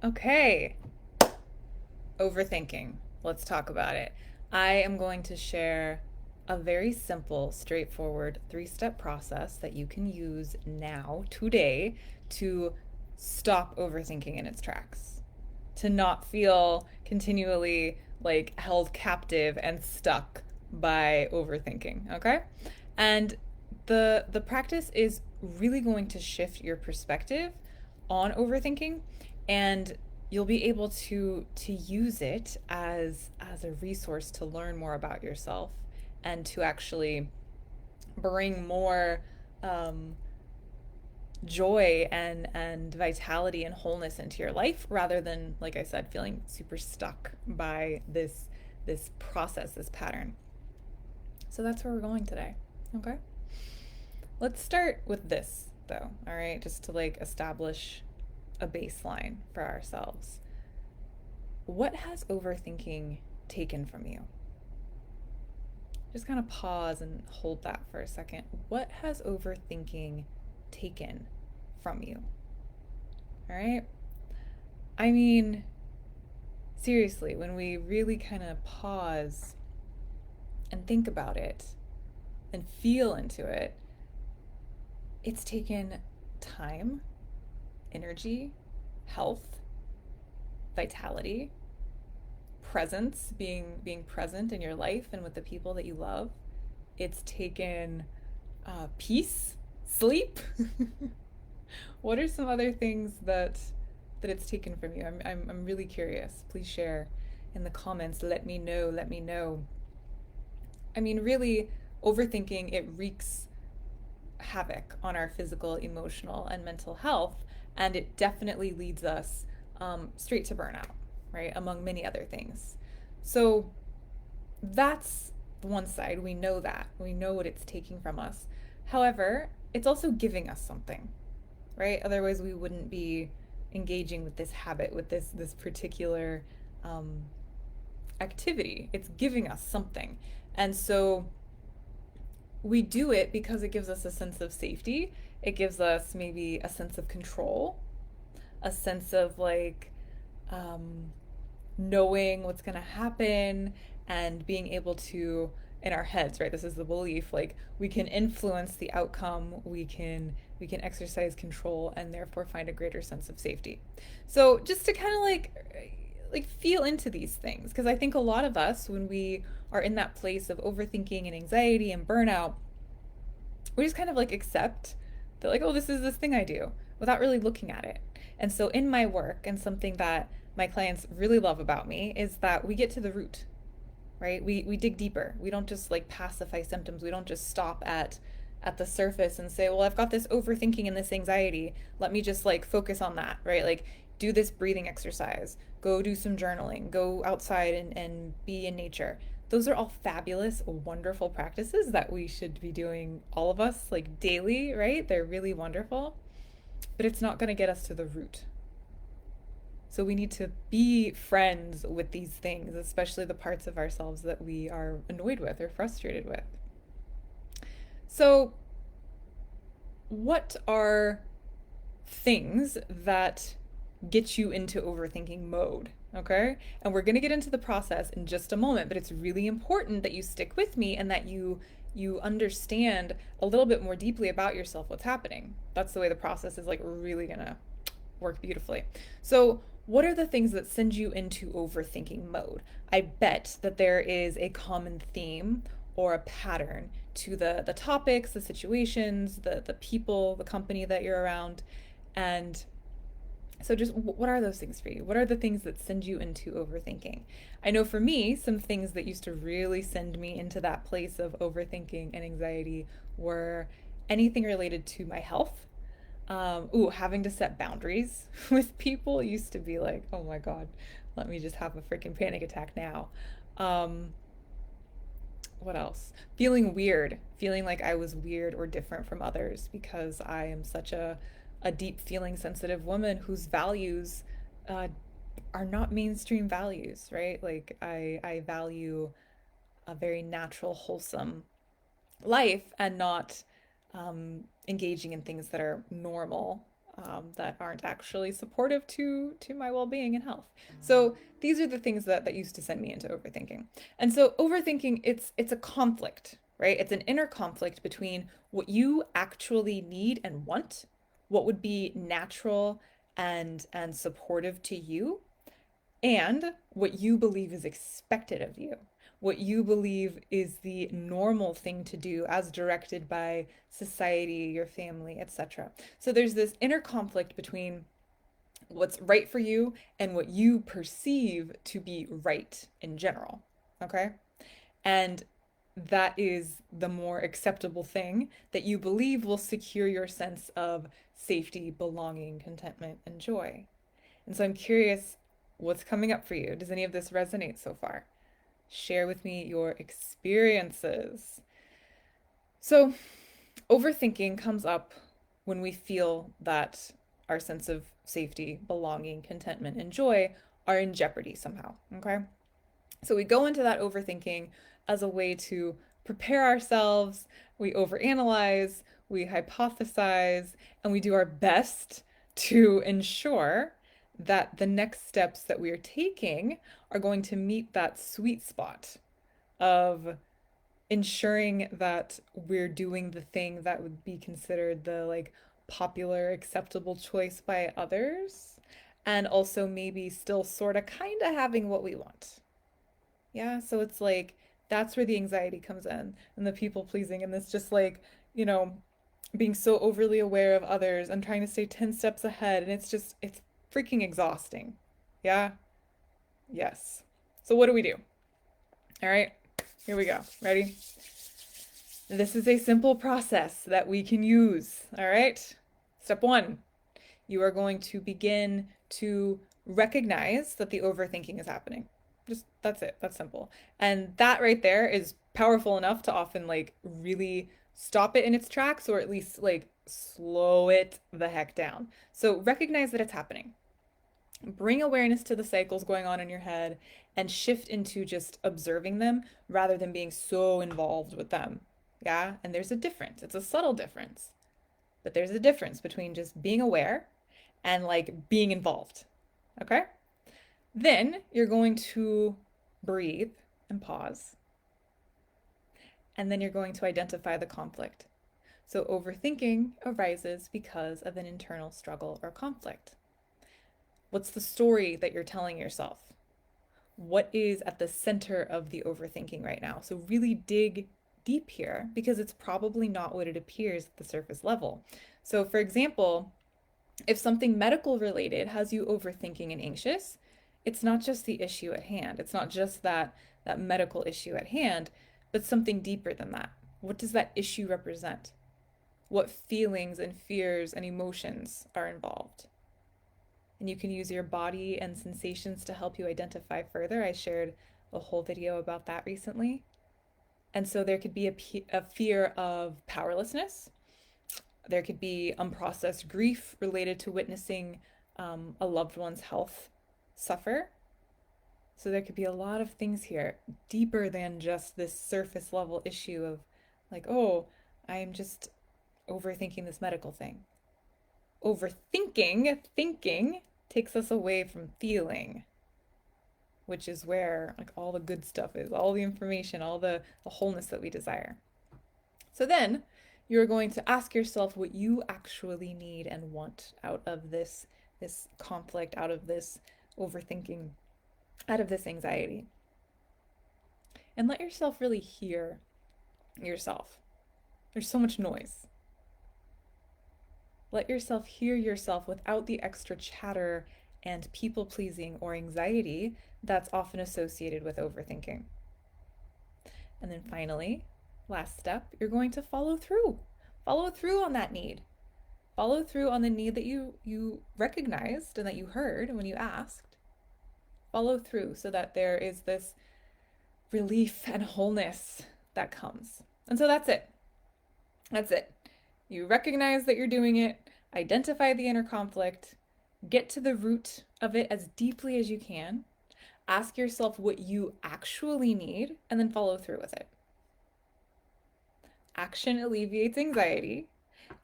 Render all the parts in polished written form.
Okay, overthinking. Let's talk about it. I am going to share a very simple, straightforward three-step process that you can use now, today, to stop overthinking in its tracks, to not feel continually like held captive and stuck by overthinking, okay? And the practice is really going to shift your perspective on overthinking, and you'll be able to use it as a resource to learn more about yourself and to actually bring more um, joy and vitality and wholeness into your life rather than, like I said, feeling super stuck by this process, this pattern. So that's where we're going today. Okay. Let's start with this though, all right? Just to like establish a baseline for ourselves. What has overthinking taken from you? Just kind of pause and hold that for a second. What has overthinking taken from you? All right? I mean, seriously, when we really kind of pause and think about it and feel into it, it's taken time, energy, health, vitality, presence, being present in your life and with the people that you love. It's taken peace, sleep. What are some other things that it's taken from you? I'm really curious. Please share in the comments. Let me know. Let me know. I mean, really, overthinking, it wreaks havoc on our physical, emotional, and mental health, and it definitely leads us straight to burnout, right? Among many other things. So that's one side. We know that. We know what it's taking from us. However, it's also giving us something, right? Otherwise, we wouldn't be engaging with this habit, with this particular um, activity. It's giving us something, and so we do it because it gives us a sense of safety. It gives us maybe a sense of control, a sense of like um, knowing what's going to happen and being able to in our heads, right? This is the belief like we can influence the outcome, we can exercise control and therefore find a greater sense of safety. So just to kind of like feel into these things, because I think a lot of us when we are in that place of overthinking and anxiety and burnout, we just kind of like accept that like, oh, this is this thing I do without really looking at it. And so in my work, and something that my clients really love about me is that we get to the root, right? We dig deeper. We don't just like pacify symptoms. We don't just stop at the surface and say, well, I've got this overthinking and this anxiety. Let me just like focus on that, right? Like do this breathing exercise, go do some journaling, go outside and be in nature. Those are all fabulous, wonderful practices that we should be doing, all of us, like daily, right? They're really wonderful, but it's not going to get us to the root. So we need to be friends with these things, especially the parts of ourselves that we are annoyed with or frustrated with. So, what are things that get you into overthinking mode? Okay. And we're going to get into the process in just a moment, but it's really important that you stick with me and that you understand a little bit more deeply about yourself, what's happening. That's the way the process is like really going to work beautifully. So, what are the things that send you into overthinking mode? I bet that there is a common theme or a pattern to the topics, the situations, the people, the company that you're around. And so just what are those things for you? What are the things that send you into overthinking? I know for me, some things that used to really send me into that place of overthinking and anxiety were anything related to my health. Having to set boundaries with people used to be like, oh my God, let me just have a freaking panic attack now. Um, what else? Feeling weird, feeling like I was weird or different from others because I am such a deep feeling sensitive woman whose values uh, are not mainstream values, right? Like I value a very natural, wholesome life and not engaging in things that are normal that aren't actually supportive to my well-being and health. So these are the things that used to send me into overthinking. And so overthinking, it's a conflict, right? It's an inner conflict between what you actually need and want, what would be natural and supportive to you, and what you believe is expected of you, what you believe is the normal thing to do as directed by society, your family, etc. So there's this inner conflict between what's right for you and what you perceive to be right in general. Okay? And that is the more acceptable thing that you believe will secure your sense of safety, belonging, contentment, and joy. And so I'm curious what's coming up for you. Does any of this resonate so far? Share with me your experiences. So, overthinking comes up when we feel that our sense of safety, belonging, contentment, and joy are in jeopardy somehow. Okay. So we go into that overthinking as a way to prepare ourselves. We overanalyze, we hypothesize, and we do our best to ensure that the next steps that we are taking are going to meet that sweet spot of ensuring that we're doing the thing that would be considered the like popular, acceptable choice by others, and also maybe still sort of kind of having what we want. Yeah, so it's like that's where the anxiety comes in and the people pleasing and this just like, you know, being so overly aware of others and trying to stay 10 steps ahead and it's freaking exhausting. Yeah? Yes. So what do we do? All right. Here we go. Ready? This is a simple process that we can use. All right. Step 1, you are going to begin to recognize that the overthinking is happening. Just that's it. That's simple. And that right there is powerful enough to often like really stop it in its tracks or at least like slow it the heck down. So recognize that it's happening. Bring awareness to the cycles going on in your head and shift into just observing them rather than being so involved with them. Yeah. And there's a difference. It's a subtle difference, but there's a difference between just being aware and like being involved. Okay? Then you're going to breathe and pause. And then you're going to identify the conflict. So overthinking arises because of an internal struggle or conflict. What's the story that you're telling yourself? What is at the center of the overthinking right now? So really dig deep here because it's probably not what it appears at the surface level. So, for example, if something medical related has you overthinking and anxious, it's not just the issue at hand. It's not just that medical issue at hand, but something deeper than that. What does that issue represent? What feelings and fears and emotions are involved? And you can use your body and sensations to help you identify further. I shared a whole video about that recently. And so there could be a fear of powerlessness. There could be unprocessed grief related to witnessing a loved one's health suffer. So there could be a lot of things here deeper than just this surface level issue of like, oh, I'm just overthinking this medical thing. Thinking takes us away from feeling, which is where like all the good stuff is, all the information, all the wholeness that we desire. So then you're going to ask yourself what you actually need and want out of this conflict, out of this overthinking, out of this anxiety. And let yourself really hear yourself. There's so much noise. Let yourself hear yourself without the extra chatter and people pleasing or anxiety that's often associated with overthinking. And then finally, last step, you're going to follow through. Follow through on that need. Follow through on the need that you recognized and that you heard when you asked. Follow through so that there is this relief and wholeness that comes. And so that's it. That's it. You recognize that you're doing it, identify the inner conflict, get to the root of it as deeply as you can, ask yourself what you actually need, and then follow through with it. Action alleviates anxiety,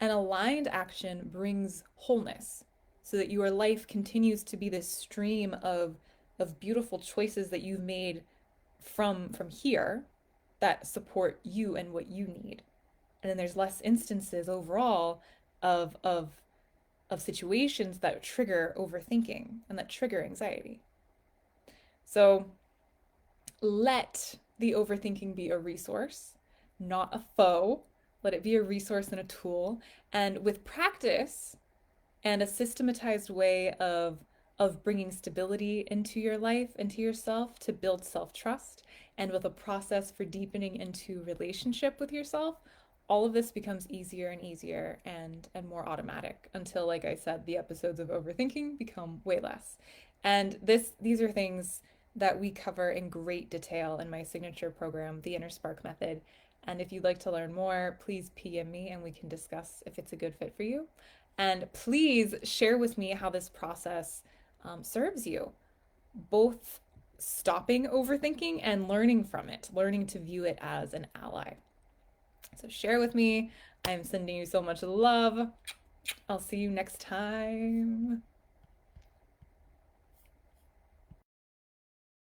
And aligned action brings wholeness so that your life continues to be this stream of beautiful choices that you've made from here that support you and what you need. And then there's less instances overall of of of situations that trigger overthinking and that trigger anxiety. So let the overthinking be a resource, not a foe. Let it be a resource and a tool. And with practice and a systematized way of bringing stability into your life, into yourself to build self-trust, and with a process for deepening into relationship with yourself, all of this becomes easier and easier and more automatic until, like I said, the episodes of overthinking become way less. And these are things that we cover in great detail in my signature program, the InnerSpark method. And if you'd like to learn more, please PM me and we can discuss if it's a good fit for you. And please share with me how this process serves you, both stopping overthinking and learning from it, learning to view it as an ally. So share with me. I'm sending you so much love. I'll see you next time.